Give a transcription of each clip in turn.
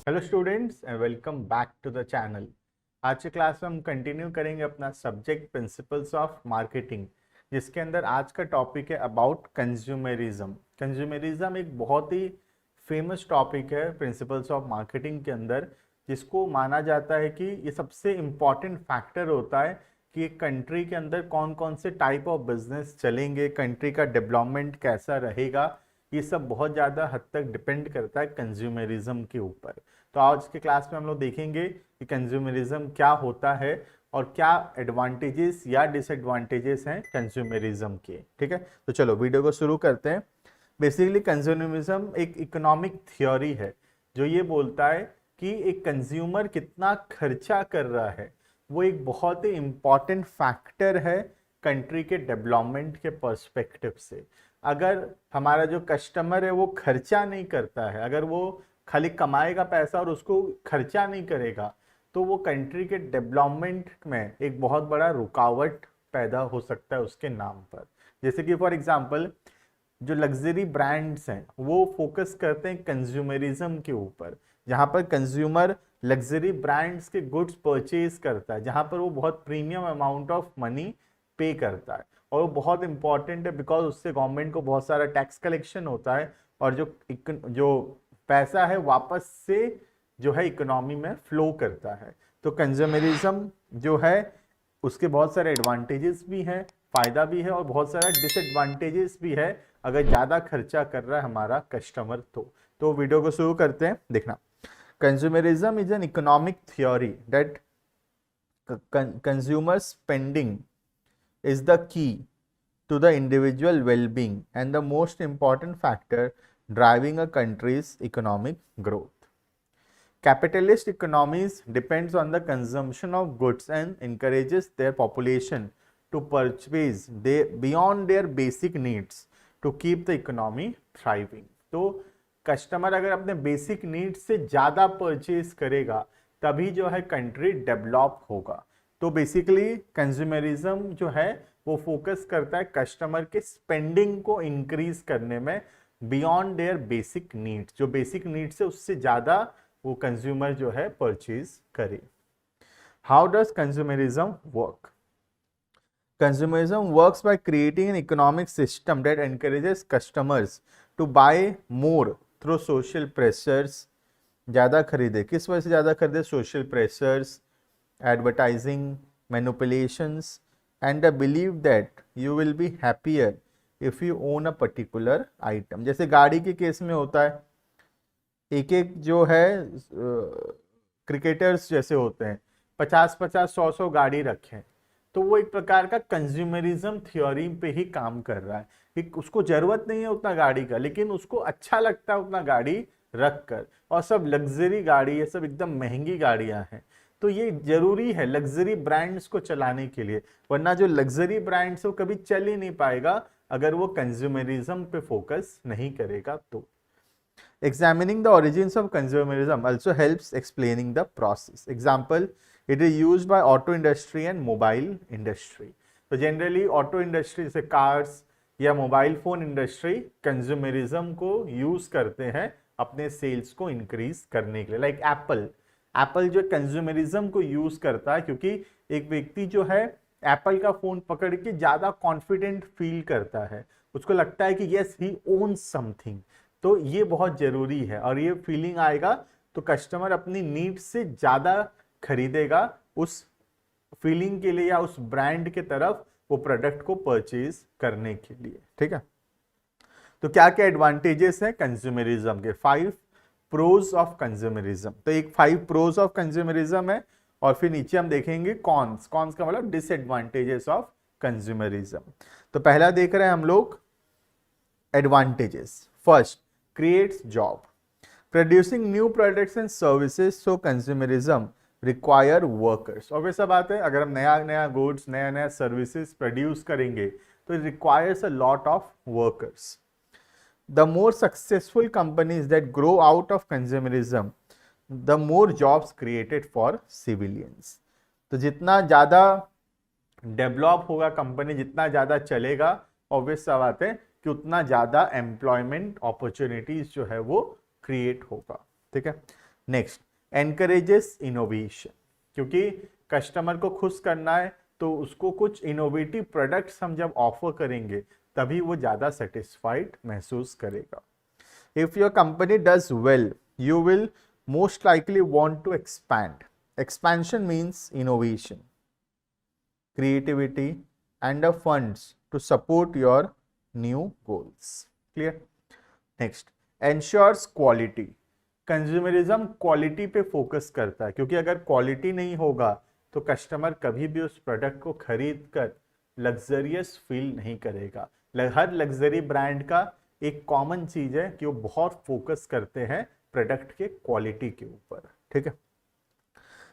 Hello students and welcome back to the channel. आज के class में हम कंटिन्यू करेंगे अपना सब्जेक्ट प्रिंसिपल्स ऑफ मार्केटिंग, जिसके अंदर आज का टॉपिक है अबाउट कंज्यूमरिज्म। कंज्यूमरिज्म एक बहुत ही फेमस टॉपिक है प्रिंसिपल्स ऑफ मार्केटिंग के अंदर, जिसको माना जाता है कि ये सबसे इम्पॉर्टेंट फैक्टर होता है कि एक कंट्री के अंदर कौन कौन से टाइप ऑफ बिजनेस चलेंगे, कंट्री का डेवलपमेंट कैसा रहेगा। ये सब बहुत ज़्यादा हद तक डिपेंड करता है कंज्यूमरिज्म के ऊपर। तो आज के क्लास में हम लोग देखेंगे कि कंज्यूमरिज्म क्या होता है और क्या एडवांटेजेस या डिसएडवांटेजेस हैं कंज्यूमरिज्म के। ठीक है, तो चलो वीडियो को शुरू करते हैं। बेसिकली कंज्यूमरिज्म एक इकोनॉमिक थ्योरी है जो ये बोलता है कि एक कंज्यूमर कितना खर्चा कर रहा है वो एक बहुत ही इम्पॉर्टेंट फैक्टर है कंट्री के डेवलपमेंट के पर्सपेक्टिव से। अगर हमारा जो कस्टमर है वो खर्चा नहीं करता है, अगर वो खाली कमाएगा पैसा और उसको खर्चा नहीं करेगा, तो वो कंट्री के डेवलपमेंट में एक बहुत बड़ा रुकावट पैदा हो सकता है उसके नाम पर। जैसे कि फॉर एग्जांपल जो लग्जरी ब्रांड्स हैं वो फोकस करते हैं कंज्यूमरिज्म के ऊपर, जहाँ पर कंज्यूमर लग्जरी ब्रांड्स के गुड्स परचेज करता है, जहाँ पर वो बहुत प्रीमियम अमाउंट ऑफ मनी पे करता है। और वो बहुत इंपॉर्टेंट है बिकॉज उससे गवर्नमेंट को बहुत सारा टैक्स कलेक्शन होता है और जो पैसा है वापस से जो है इकोनॉमी में फ्लो करता है। तो कंज्यूमरिज्म जो है उसके बहुत सारे एडवांटेजेस भी हैं, फायदा भी है, और बहुत सारा डिसएडवांटेजेस भी है अगर ज़्यादा खर्चा कर रहा है हमारा कस्टमर। तो वीडियो को शुरू करते हैं। देखना, consumerism is an economic theory that consumer spending is the key to the individual well-being and the most important factor driving a country's economic growth. Capitalist economies depends on the consumption of goods and encourages their population to purchase beyond their basic needs to keep the economy thriving. तो customer अगर अपने basic needs से ज़्यादा purchase करेगा तभी जो है country develop होगा। तो बेसिकली कंज्यूमरिज्म जो है वो फोकस करता है कस्टमर के स्पेंडिंग को इंक्रीज करने में बियॉन्ड देयर बेसिक नीड्स। जो बेसिक नीड्स है उससे ज़्यादा वो कंज्यूमर जो है परचेज करे। How does consumerism work? Consumerism works by creating an economic system that encourages customers to buy more through social pressures. ज़्यादा खरीदे, किस वजह से ज़्यादा खरीदे? Social pressures, advertising, manipulations, and the belief that you will be happier if you own a particular item. जैसे गाड़ी के केस में होता है, एक एक जो है क्रिकेटर्स जैसे होते हैं 50-50, 100-100 गाड़ी रखें, तो वो एक प्रकार का कंज्यूमरिज्म थ्योरी पे ही काम कर रहा है। उसको जरूरत नहीं है उतना गाड़ी का, लेकिन उसको अच्छा लगता है उतना गाड़ी रख कर, और सब लग्जरी गाड़ी है, सब एकदम महंगी गाड़ियां हैं। तो ये जरूरी है लग्जरी ब्रांड्स को चलाने के लिए, वरना जो लग्जरी ब्रांड्स वो कभी चल ही नहीं पाएगा अगर वो कंज्यूमरिज्म पे फोकस नहीं करेगा। तो examining the origins of consumerism also helps explaining the process. Example, it is used by auto industry and mobile industry. तो जनरली ऑटो इंडस्ट्री जैसे कार्स या मोबाइल फोन इंडस्ट्री कंज्यूमरिज्म को यूज करते हैं अपने सेल्स को इंक्रीज करने के लिए। लाइक एप्पल जो कंज्यूमरिज्म को यूज करता है, क्योंकि एक व्यक्ति जो है एप्पल का फोन पकड़ के ज्यादा कॉन्फिडेंट फील करता है, उसको लगता है कि यस ही ओन्स समथिंग। तो ये बहुत जरूरी है, और ये फीलिंग आएगा तो कस्टमर अपनी नीड से ज्यादा खरीदेगा उस फीलिंग के लिए या उस ब्रांड के तरफ वो प्रोडक्ट को परचेज करने के लिए। ठीक है, तो क्या क्या एडवांटेजेस हैं कंज्यूमरिज्म के? 5 प्रोज ऑफ कंज्यूमरिज्म। तो एक 5 प्रोज ऑफ कंज्यूमरिज्म है, और फिर नीचे हम देखेंगे कॉन्स का मतलब डिसएडवांटेजेस ऑफ कंज्यूमरिज्म। तो पहला देख रहे हैं हम लोग advantages. First, creates job. Producing new products and services, so consumerism require workers. और वैसा बात है, अगर हम नया गुड्स नया सर्विसेज प्रोड्यूस करेंगे तो it requires a lot of workers. The more successful companies that grow out of consumerism, the more jobs created for civilians. तो जितना ज़्यादा डेवलप होगा कंपनी, जितना ज़्यादा चलेगा, ऑब्वियस सा बात है कि उतना ज़्यादा एम्प्लॉयमेंट अपॉर्चुनिटीज जो है वो क्रिएट होगा। ठीक है, नेक्स्ट, एनकरेजेस इनोवेशन, क्योंकि कस्टमर को खुश करना है तो उसको कुछ इनोवेटिव प्रोडक्ट्स हम जब ऑफर करेंगे तभी वो ज़्यादा सेटिस्फाइड महसूस करेगा. If your company does well you will most likely want to expand. Expansion means innovation, creativity, and the funds to support your new goals. Clear? Next, ensures quality. Consumerism quality पे focus करता है, क्योंकि अगर quality नहीं होगा तो customer कभी भी उस प्रोडक्ट को खरीद कर लग्जरियस फील नहीं करेगा. हर लग्जरी ब्रांड का एक कॉमन चीज है कि वो बहुत फोकस करते हैं प्रोडक्ट के क्वालिटी के ऊपर. ठीक है.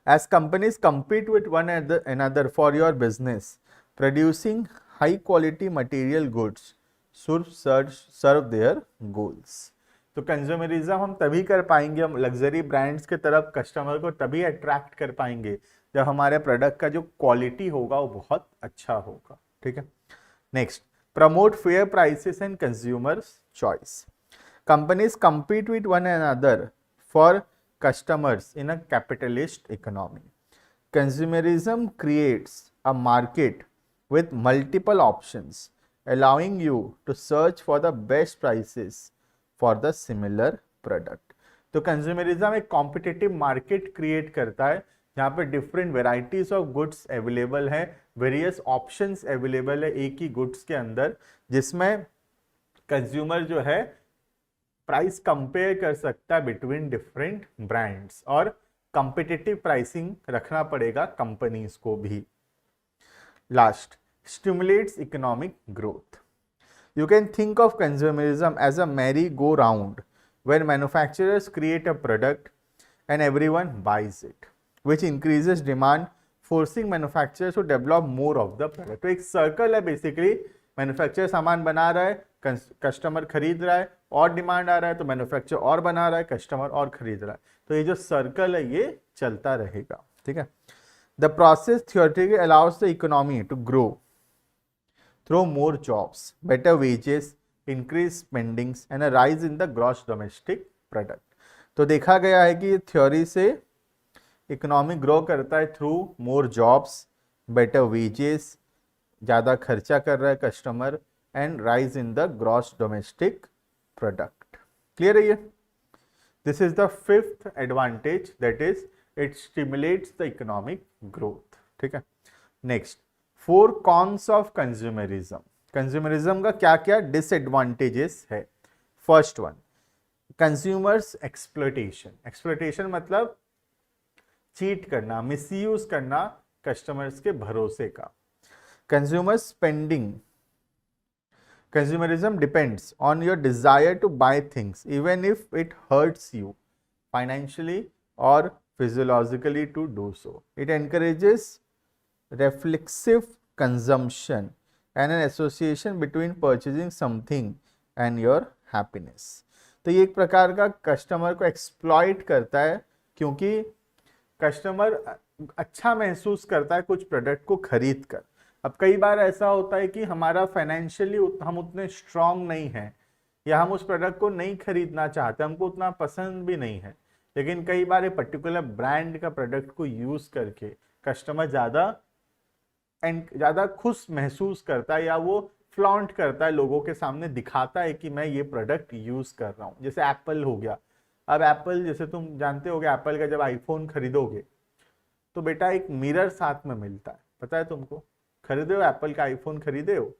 As companies compete with one another for your business, producing high quality material goods should serve their goals. तो कंज्यूमरिज्म हम तभी कर पाएंगे, हम लग्जरी ब्रांड्स के तरफ कस्टमर को तभी अट्रैक्ट कर पाएंगे जब हमारे प्रोडक्ट का जो क्वालिटी होगा वो बहुत अच्छा होगा. ठीक है. Next, promote fair prices and consumers choice. Companies compete with one another for customers in a capitalist economy. Consumerism creates a market with multiple options, allowing you to search for the best prices for the similar product. तो consumerism एक competitive market create करता है जहाँ पे different varieties of goods available है, various options available है एक ही goods के अंदर, जिसमें कंज्यूमर जो है प्राइस कंपेयर कर सकता है बिटवीन डिफरेंट ब्रांड्स, और कंपिटिटिव प्राइसिंग रखना पड़ेगा कंपनीज को भी. Last, stimulates economic growth. You can think of consumerism as a merry go round when manufacturers create a product and everyone buys it, which increases demand, forcing manufacturers to develop more of the product. तो एक circle है basically, manufacturer सामान बना रहा है, customer खरीद रहा है, और डिमांड आ रहा है तो मैन्युफैक्चरर और बना रहा है, कस्टमर और खरीद रहा है. तो ये जो सर्कल है ये चलता रहेगा. ठीक है. The process theoretically allows the economy to grow through more jobs, better wages, increase spendings and a rise in the gross domestic product. तो देखा गया है कि ये थ्योरी से इकोनॉमी ग्रो करता है through more jobs, better wages, ज़्यादा खर्चा कर रहा है customer, and rise in the gross domestic product. Clear है ये? This is the fifth advantage, that is it stimulates the economic growth. ठीक है. Next, 4 cons of consumerism. Consumerism का क्या क्या डिसएडवांटेजेस है. First one, consumers exploitation. Exploitation मतलब cheat करना, मिसयूज करना कस्टमर्स के भरोसे का. Consumer spending. Consumerism depends on your desire to buy things even if it hurts you financially or physiologically to do so. It encourages reflexive consumption and an association between purchasing something and your happiness. तो ये एक प्रकार का customer को exploit करता है, क्योंकि customer अच्छा महसूस करता है कुछ प्रोडक्ट को खरीद कर. अब कई बार ऐसा होता है कि हमारा फाइनेंशियली हम उतने स्ट्रांग नहीं हैं, या हम उस प्रोडक्ट को नहीं खरीदना चाहते, हमको उतना पसंद भी नहीं है, लेकिन कई बार एक पर्टिकुलर ब्रांड का प्रोडक्ट को यूज करके कस्टमर ज़्यादा खुश महसूस करता है, या वो फ्लॉन्ट करता है, लोगों के सामने दिखाता है कि मैं ये प्रोडक्ट यूज कर रहा हूँ. जैसे एप्पल हो गया. अब एप्पल, जैसे तुम जानते होगे, एप्पल का जब आईफोन खरीदोगे तो बेटा एक मिरर साथ में मिलता है. पता है तुमको? खरीदे हो एप्पल का आईफोन? खरीदे हो?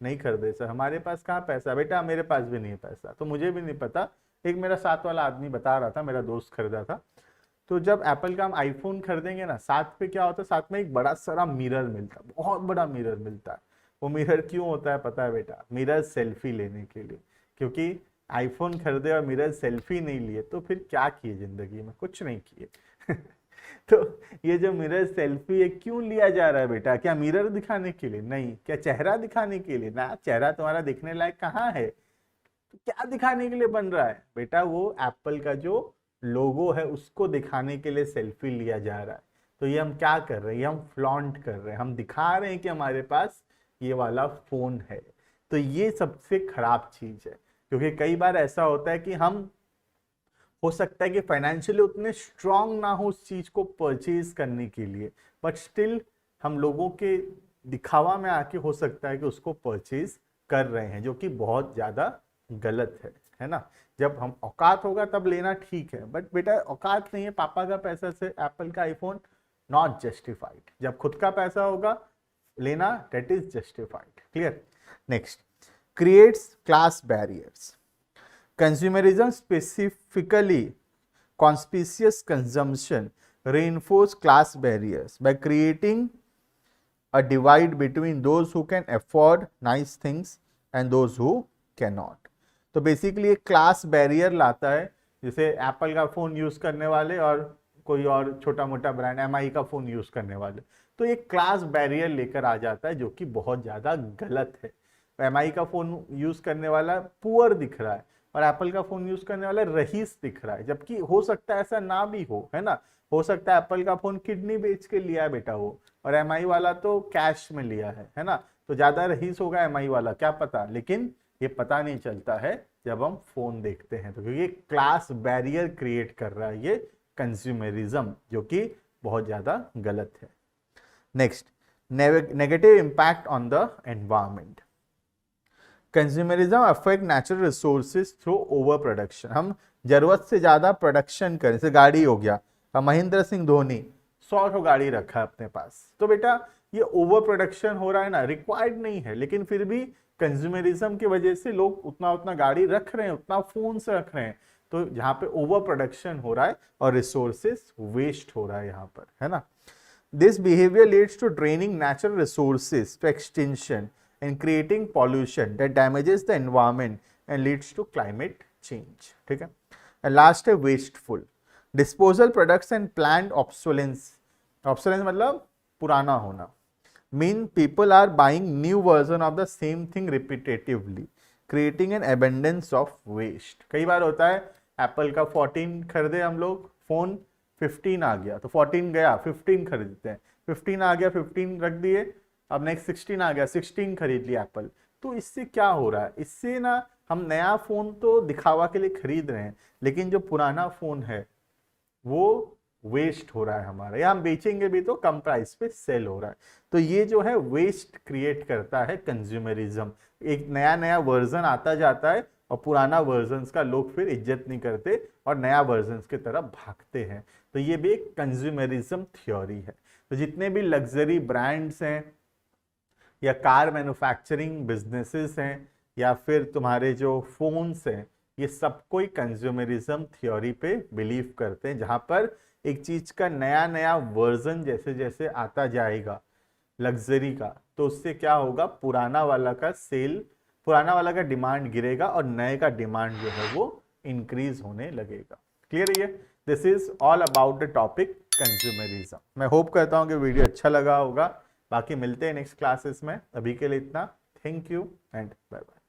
नहीं खरीदे सर, हमारे पास कहाँ पैसा. बेटा मेरे पास भी नहीं है पैसा, तो मुझे भी नहीं पता, एक मेरा साथ वाला आदमी बता रहा था, मेरा दोस्त खरीदा था. तो जब एप्पल का हम आईफोन खरीदेंगे ना, साथ पे क्या होता है, साथ में एक बड़ा सारा मिरर मिलता है, बहुत बड़ा मिरर मिलता है. वो मिरर क्यों होता है पता है बेटा? मिरर सेल्फी लेने के लिए. क्योंकि आईफोन खरीदे और मिरर सेल्फी नहीं लिए तो फिर क्या किए जिंदगी में? कुछ नहीं किए. तो ये जो मिरर सेल्फी है क्यों लिया जा रहा है बेटा? क्या मिरर दिखाने के लिए? नहीं. क्या चेहरा दिखाने के लिए? ना, चेहरा तुम्हारा दिखने लायक कहाँ है. तो क्या दिखाने के लिए बन रहा है बेटा? वो एप्पल का जो लोगो है उसको दिखाने के लिए सेल्फी लिया जा रहा है. तो ये हम क्या कर रहे हैं? ये हम फ्लॉन्ट कर रहे हैं, हम दिखा रहे हैं कि हमारे पास ये वाला फोन है. तो ये सबसे खराब चीज है, क्योंकि कई बार ऐसा होता है कि हम हो सकता है कि फाइनेंशियली उतने स्ट्रांग ना हो उस चीज को परचेज करने के लिए, बट स्टिल हम लोगों के दिखावा में आके हो सकता है कि उसको परचेज कर रहे हैं, जो कि बहुत ज्यादा गलत है ना। जब हम औकात होगा तब लेना ठीक है, बट बेटा औकात नहीं है पापा का पैसा से एप्पल का आईफोन, नॉट जस्टिफाइड। जब खुद का पैसा होगा लेना, that is justified. Clear. Next, creates class barriers. Consumerism, specifically conspicuous consumption, reinforce class barriers by creating a divide between those who can afford nice things and those who cannot. तो basically एक class barrier लाता है, जैसे Apple का phone use करने वाले और कोई और छोटा मोटा ब्रांड एमआई का फोन यूज करने वाले, तो एक क्लास बैरियर लेकर आ जाता है जो कि बहुत ज्यादा गलत है। एमआई का फोन यूज करने वाला पुअर दिख रहा है और एप्पल का फोन यूज करने वाला रईस दिख रहा है, जबकि हो सकता है ऐसा ना भी हो, है ना। हो सकता है एप्पल का फोन किडनी बेच के लिया है बेटा वो, और एमआई वाला तो कैश में लिया है ना। तो ज्यादा रईस होगा एमआई वाला, क्या पता, लेकिन ये पता नहीं चलता है जब हम फोन देखते हैं। तो क्योंकि क्लास बैरियर क्रिएट कर रहा है ये कंज्यूमरिज्म, जो कि बहुत ज्यादा गलत है। Next, negative impact on the environment. Consumerism affect natural resources through over production. हम जरूरत से ज्यादा प्रोडक्शन करें, जैसे गाड़ी हो गया, महेंद्र सिंह धोनी 100 गाड़ी रखा है अपने पास, तो बेटा ये ओवर प्रोडक्शन हो रहा है ना, रिक्वायर्ड नहीं है, लेकिन फिर भी कंज्यूमरिज्म की वजह से लोग उतना उतना गाड़ी रख रहे हैं, उतना फोन से रख रहे हैं, तो जहां पे ओवर प्रोडक्शन हो रहा है और रिसोर्सेज वेस्ट हो रहा है यहाँ पर, है ना। This behaviour leads to draining natural resources to extension and creating pollution that damages the environment and leads to climate change. ठीक है। and last है wasteful disposal products and planned obsolescence. obsolescence मतलब पुराना होना, mean people are buying new version of the same thing repetitively creating an abundance of waste. कई बार होता है Apple का 14 खरीदे हम लोग, फोन 15 आ गया तो 14 गया, 15 खरीदते हैं, 15 आ गया 15 रख दिए, अब नेक्स्ट 16 आ गया, 16 खरीद लिया एप्पल। तो इससे क्या हो रहा है, इससे ना हम नया फोन तो दिखावा के लिए खरीद रहे हैं, लेकिन जो पुराना फोन है वो वेस्ट हो रहा है हमारा, या हम बेचेंगे भी तो कम प्राइस पे सेल हो रहा है। तो ये जो है वेस्ट क्रिएट करता है कंज्यूमरिज्म। एक नया नया वर्जन आता जाता है और पुराना वर्जन का लोग फिर इज्जत नहीं करते और नया वर्जन की तरफ भागते हैं। तो ये भी एक कंज्यूमरिज्म थ्योरी है। तो जितने भी लग्जरी ब्रांड्स हैं या कार मैन्युफैक्चरिंग बिजनेसेस हैं या फिर तुम्हारे जो फोन्स हैं, ये सब कोई कंज्यूमरिज्म थ्योरी पे बिलीव करते हैं, जहां पर एक चीज का नया नया वर्जन जैसे जैसे आता जाएगा लग्जरी का, तो उससे क्या होगा, पुराना वाला का डिमांड गिरेगा और नए का डिमांड जो है वो इंक्रीज होने लगेगा। क्लियर है ये? This is all about the topic consumerism. मैं होप करता हूँ कि वीडियो अच्छा लगा होगा। बाकी मिलते हैं नेक्स्ट क्लासेस में, अभी के लिए इतना। Thank you and bye bye.